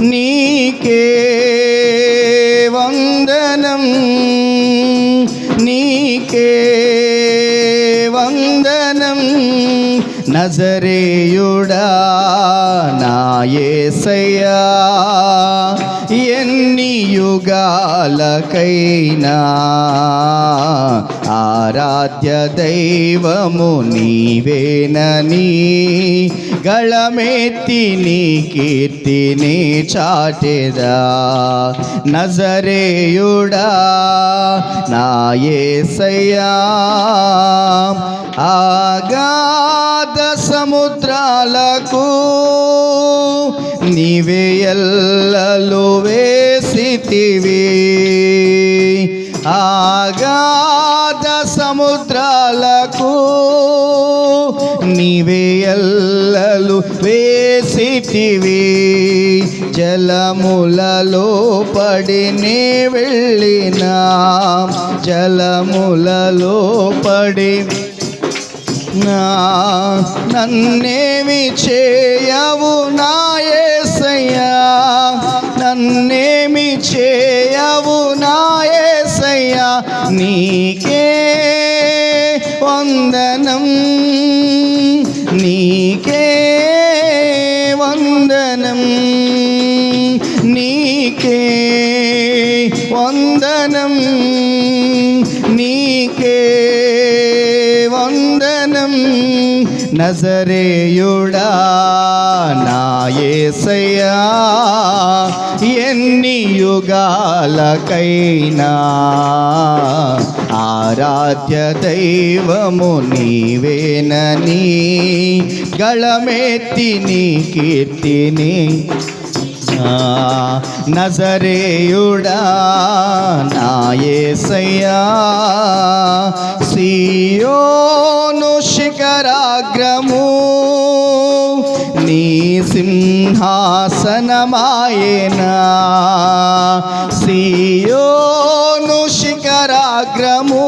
నీకే వందనం, నీకే వందనం. నజరేయుడా నా యేసయ్యా, ఎన్ని యుగాలకైనా ఆరాధ్య దైవము నీవేనని గళమెత్తి నీ కీర్తిని చాటెదా. నజరేయుడా నా యేసయ్యా, అగాధ సముద్రాలకు నీవే ఎల్లలు వేసితివి, అగాధ సముద్రాలకు నీవే ఎల్లలు వేసితివి. జలములలో పడినే వెళ్ళినా, జలములలో పడి నన్నేమి చేయవు నా యేసయ్యా, నన్నేమి చేయవు నా యేసయ్యా. నీకే వందనం, నీకే వందనం, నీకే వందనం, నీకే వందనం. నజరేయుడా నా యేసయ్యా, ఎన్ని యుగాలకైనా ఆరాధ్య దైవము నీవేనని గళమెత్తి నీ కీర్తిని. నజరేయుడా నా యేసయ్యా, సియోను శిఖరాగ్రము నీ సింహాసనమాయేనా, సియోను శిఖరాగ్రము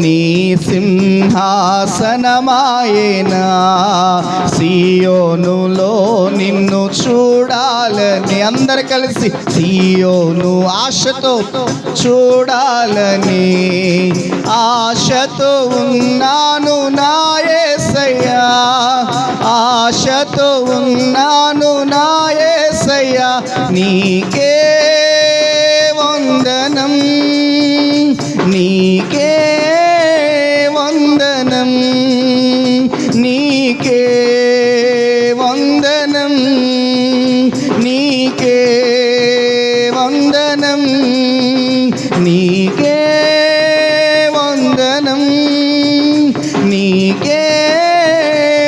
నీ సింహాసనమాయేనా. సియోనులో నిన్ను చూడాలని, అందరు కలిసి సియోను ఆశతో చూడాలని ఆశతో ఉన్నాను నా యేసయ్యా, ఆశతో ఉన్నాను నా యేసయ్యా. నీకే వందనం, నీకే వందనం, నీకే వందనం, నీకే వందనం, నీకే వందనం, నీకే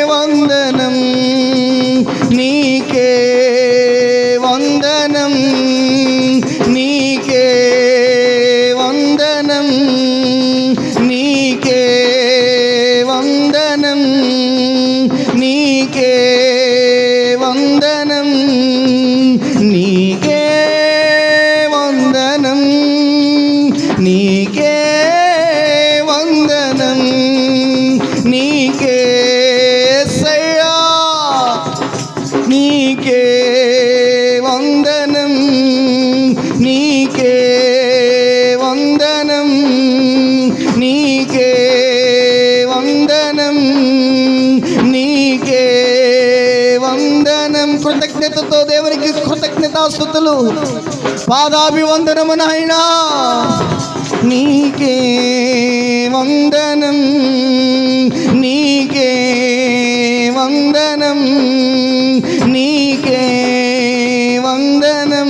వందనం, నీకే వందనం, నీకే వందనం, నీకే వందనం, నీకే వందనం, నీకే వందనం, నీకే వందనం, నీకే యేసయ్యా, నీకే వందనం, నీకే వందనం, నీకే వందనం, నీకే వందనం. కృతజ్ఞతతో దేవునికి కృతజ్ఞతాస్తుతులు, పాదాభివందనము నాయనా. నీకే వందనం, నీకే వందనం, నీకే వందనం.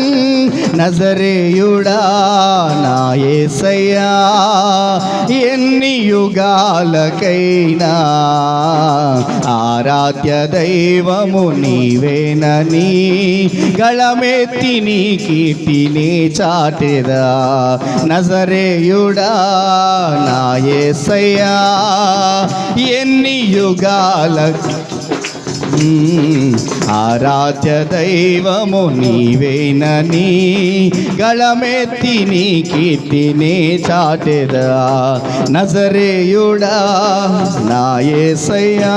నజరేయుడా నా యేసయ్యా, ఎన్ని యుగాలకైనా ఆరాధ్య దైవము నీవేనని గళమెత్తి నీ కీర్తిని చాటెదా. నజరేయుడా నా యేసయ్యా, ఎన్ని యుగాల ఆరాధ్య దైవము నీవేనని గళమెత్తి నీ కీర్తిని చాటెదా. నజరేయుడా నా యేసయ్యా.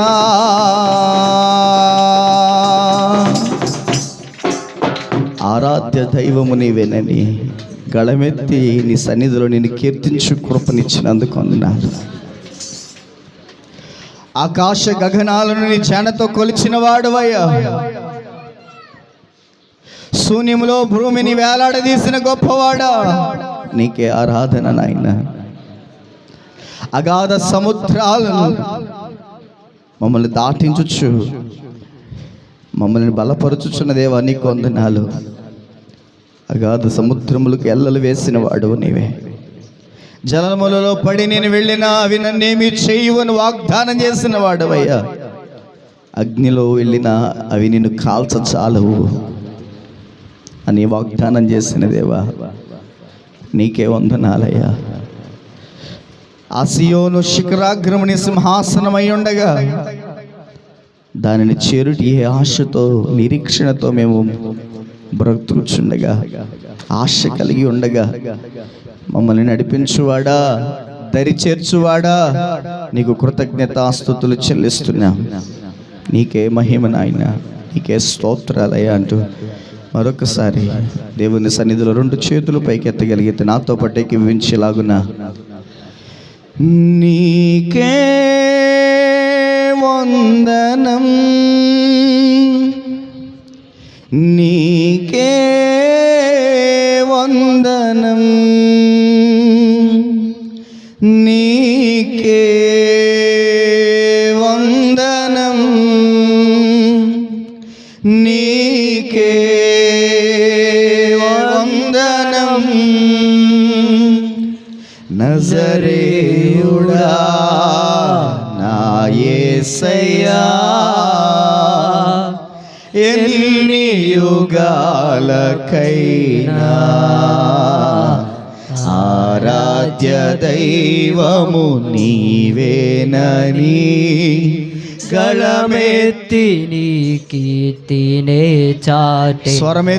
ఆరాధ్య దైవము నీవేనని గళమెత్తి నీ సన్నిధిలో నేను కీర్తించు కృపనిచ్చినందుకు అన్నాను. ఆకాశ గగనాలను నీ చేనతో కొలిచిన వాడువయ్యా, శూన్యములో భూమిని వేలాడదీసిన గొప్పవాడా, నీకే ఆరాధన నాయన. అగాధ సముద్రాలను మమ్మల్ని దాటించుచు మమ్మల్ని బలపరుచుచున్న దేవా నీకు వందనాలు. అగాధ సముద్రములకు ఎల్లలు వేసిన వాడు నీవే. జలములలో పడి నేను వెళ్ళినా అవి నన్నేమి చేయవని వాగ్దానం చేసిన వాడవయ్యా. అగ్నిలో వెళ్ళినా అవి నిన్ను కాల్చచాలవు అని వాగ్దానం చేసిన దేవా నీకే వందనాలయ్యా. ఆ సియోను శిఖరాగ్రముని సింహాసనమై ఉండగా దానిని చేరుటి ఏ ఆశతో నిరీక్షణతో మేము బ్రతుకుచుండగా, ఆశ కలిగి ఉండగా మమ్మల్ని నడిపించువాడా, దరి చేర్చువాడా, నీకు కృతజ్ఞతాస్తుతులు చెల్లిస్తున్నాం. నీకే మహిమ నాయన, నీకే స్తోత్రాలయ్యా అంటూ మరొకసారి దేవుని సన్నిధిలో 2 చేతులు పైకెత్తగలిగితే నాతో పట్టేకి వించేలాగున నీకే వందనం, నీకే వందనం, నీకే వందనం, నీకే వందనం. నజరేయుడా నా యేసయ్యా, ఎన్ని యుగాలకైనా ఆరాధ్య దైవము నీవేనని గళమెత్తి నీ కీర్తినే చాటే. స్వరమే